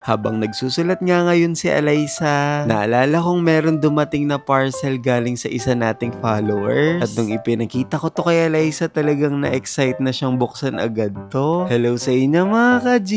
Habang nagsusulat nga ngayon si Alyssa, naalala kong meron dumating na parcel galing sa isa nating followers. At nung ipinakita ko to kay Alyssa, talagang na-excite na siyang buksan agad to. Hello sa inyo mga ka-G!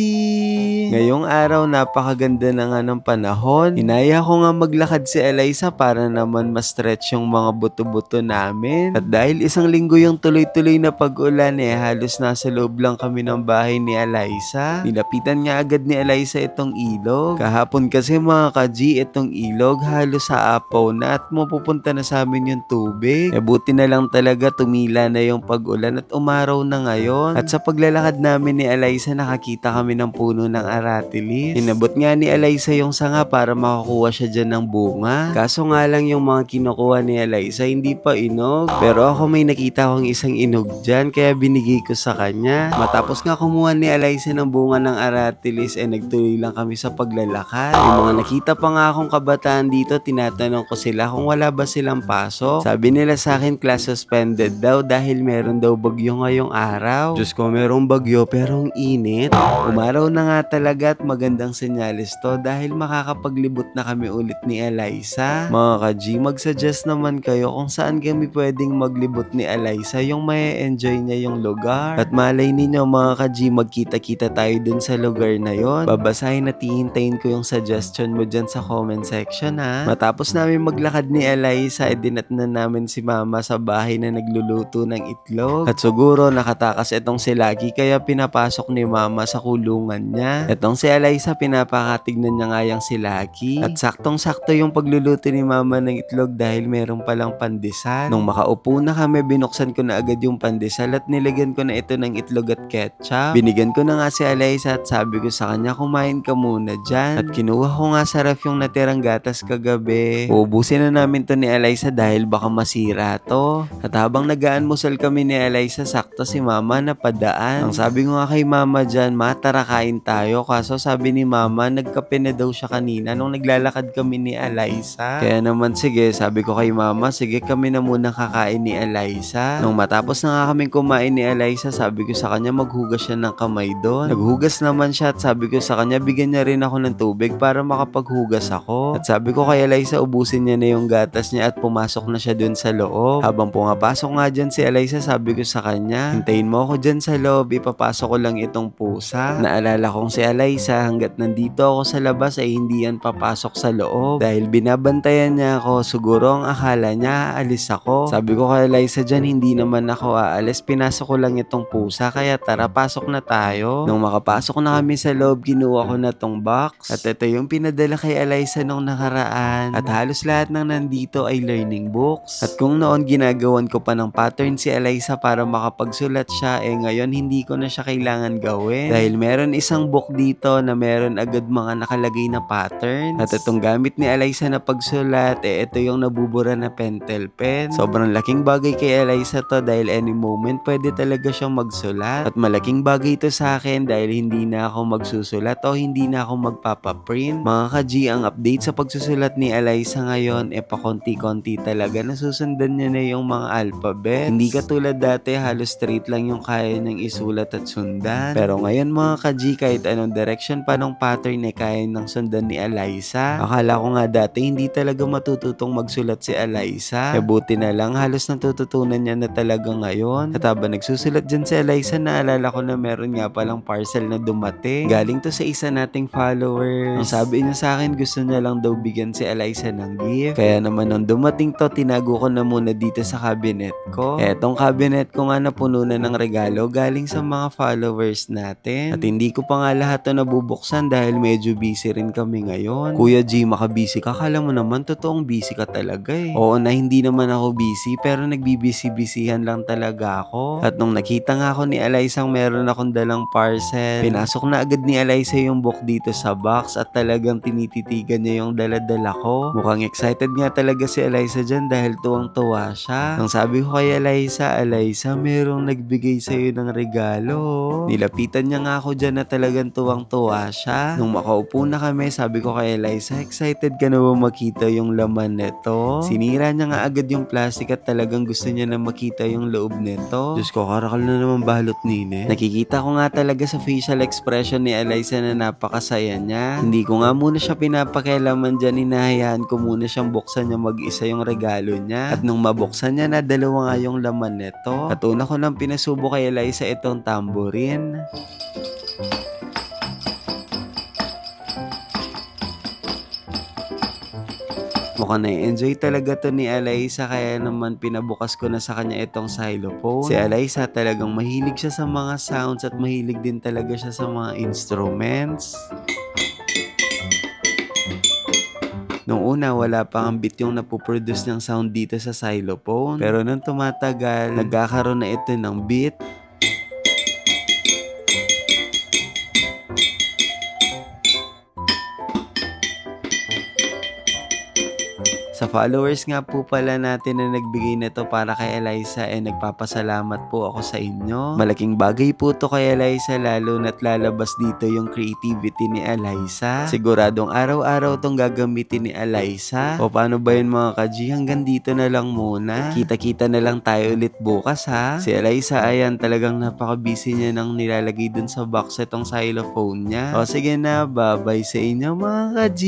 Ngayong araw, napakaganda na nga ng panahon. Inaya ko nga maglakad si Alyssa para naman ma-stretch yung mga buto-buto namin. At dahil isang linggo yung tuloy-tuloy na pag-ulan halos nasa loob lang kami ng bahay ni Alyssa. Nilapitan nga agad ni Alyssa itong ilog. Kahapon kasi mga ka-G, itong ilog halos sa apaw na at mapupunta na sa amin yung tubig. Buti na lang talaga tumila na yung pag-ulan at umaraw na ngayon. At sa paglalakad namin ni Alyssa, nakakita kami ng puno ng aratilis. Inabot nga ni Alyssa yung sanga para makakuha siya dyan ng bunga. Kaso nga lang yung mga kinukuha ni Alyssa hindi pa inog. Pero ako may nakita akong isang inog dyan kaya binigay ko sa kanya. Matapos nga kumuha ni Alyssa ng bunga ng aratilis nagtuloy lang kami sa paglalakad. Yung mga nakita pa nga akong kabataan dito, tinatanong ko sila kung wala ba silang pasok. Sabi nila sa akin class suspended daw dahil meron daw bagyo ngayong araw. Diyos ko, merong bagyo pero ang init. Umaraw na nga talaga at magandang senyalis to dahil makakapaglibot na kami ulit ni Alyssa. Mga ka-G, mag-suggest naman kayo kung saan kami pwedeng maglibot ni Alyssa yung may enjoy niya yung lugar. At malay ninyo mga ka-G, magkita-kita tayo dun sa lugar na yon. Babasahin at hihintayin ko yung suggestion mo dyan sa comment section ha. Matapos namin maglakad ni Alyssa, dinat na namin si mama sa bahay na nagluluto ng itlog. At siguro nakatakas itong si Lucky kaya pinapasok ni mama sa kulungan niya. Itong si Alyssa, pinapakatignan niya nga yung si Lucky. At saktong-sakto yung pagluluto ni mama ng itlog dahil meron palang pandesal. Nung makaupo na kami, binuksan ko na agad yung pandesal at nilagyan ko na ito ng itlog at ketchup. Binigyan ko na nga si Alyssa at sabi ko sa kanya, kumain ka muna dyan. At kinuha ko nga sa ref yung natirang gatas kagabi. Uubusin na namin to ni Alyssa dahil baka masira to. At habang nag-aanmusal kami ni Alyssa, sakto si mama napadaan. Ang sabi ko nga kay mama dyan, ma, tara kain tayo. Kaso sabi ni mama, nagkape na daw siya kanina nung naglalakad kami ni Alyssa. Kaya naman sige, sabi ko kay mama, sige kami na muna kakain ni Alyssa. Nung matapos na nga kaming kumain ni Alyssa, sabi ko sa kanya maghugas siya ng kamay doon. Naghugas naman siya at sabi ko sa kanya, bigyan niya rin ako ng tubig para makapaghugas ako. At sabi ko kay Alyssa, ubusin niya na yung gatas niya at pumasok na siya dun sa loob. Habang pumapasok nga dyan si Alyssa, sabi ko sa kanya, hintayin mo ako dyan sa loob, ipapasok ko lang itong pusa. Naalala kong si Alyssa, hanggat nandito ako sa labas ay hindi yan papasok sa loob. Dahil binabantayan niya ako, siguro ang akala niya aalis ako. Sabi ko kay Alyssa dyan, hindi naman ako aalis, pinasok ko lang itong pusa, kaya tara pasok na tayo. Nung makapasok na kami sa loob, kinuha ko na tong box. At ito yung pinadala kay Alyssa nung nakaraan. At halos lahat ng nandito ay learning books. At kung noon ginagawan ko pa ng pattern si Alyssa para makapagsulat siya, ngayon hindi ko na siya kailangan gawin. Dahil meron isang book dito na meron agad mga nakalagay na patterns. At itong gamit ni Alyssa na pagsulat, ito yung nabubura na pentel pen. Sobrang laking bagay kay Alyssa to dahil any moment pwede talaga siyang magsulat. At malaking bagay ito sa akin dahil hindi na ako magsusulat o hindi na ako magpapaprint. Mga ka-G, ang update sa pagsusulat ni Alyssa ngayon, pakonti-konti talaga. Nasusundan niya na yung mga alphabet. Hindi katulad dati, halos straight lang yung kaya niyang isulat at sundan. Pero ngayon mga ka-G, kahit anong direction pa nung pattern kaya nang sundan ni Alyssa. Akala ko nga dati hindi talaga matututong magsulat si Alyssa. Buti na lang, halos natututunan niya na talaga ngayon. At habang nagsusulat dyan si Alyssa, naalala ko na meron nga palang parcel na dumating. Galing to sa isa nating followers. Ang sabi niya sa akin, gusto niya lang daw bigyan si Alyssa ng gift. Kaya naman nung dumating to, tinago ko na muna dito sa cabinet ko. Etong cabinet ko nga napuno na ng regalo galing sa mga followers natin. At hindi ko pa nga lahat to nabubuksan dahil medyo busy rin kami ngayon. Kuya G, makabusy ka? Kala mo naman totoong busy ka talaga Oo na, hindi naman ako busy pero nagbibisi-bisihan lang talaga ako. At nung nakita nga ako ni Alyssa meron akong dalang parcel, pinasok na agad ni Alyssa yung book dito sa box at talagang tinititigan niya yung daladala ko. Mukhang excited nga talaga si Alyssa dyan dahil tuwang-tuwa siya. Ang sabi ko kay Alyssa, Alyssa, merong nagbigay sa'yo ng regalo. Nilapitan niya nga ako dyan na talagang tuwang-tuwa siya. Nung makaupo na kami, sabi ko kay Alyssa, excited ka na ba makita yung laman nito? Sinira niya nga agad yung plastic at talagang gusto niya na makita yung loob nito. Diyos ko, karakal na naman balot nine. Nakikita ko nga talaga sa facial expression ni Alyssa na napakasaya niya. Hindi ko nga muna siya pinapakialaman dyan, hinahayaan ko muna siyang buksan niya mag-isa yung regalo niya. At nung mabuksan niya na, dalawa nga yung laman nito. At una ko nang pinasubo kay Eliza itong tambourine. Mukhang na-enjoy talaga to ni Eliza, kaya naman pinabukas ko na sa kanya itong xylophone. Si Eliza talagang mahilig siya sa mga sounds at mahilig din talaga siya sa mga instruments. Nung una, wala pa ang beat yung napoproduce ng sound dito sa xylophone. Pero nung tumatagal, nagkakaroon na ito ng beat. Sa followers nga po pala natin na nagbigay nito para kay Eliza, nagpapasalamat po ako sa inyo. Malaking bagay po to kay Eliza, lalo na't lalabas dito yung creativity ni Eliza. Siguradong araw-araw tong gagamitin ni Eliza. O paano ba yun mga ka-G? Hanggang dito na lang muna. Kita-kita na lang tayo ulit bukas ha. Si Eliza, ayan, talagang napaka-busy niya nang nilalagay dun sa box itong xylophone niya. O sige na, bye-bye sa inyo mga ka-G!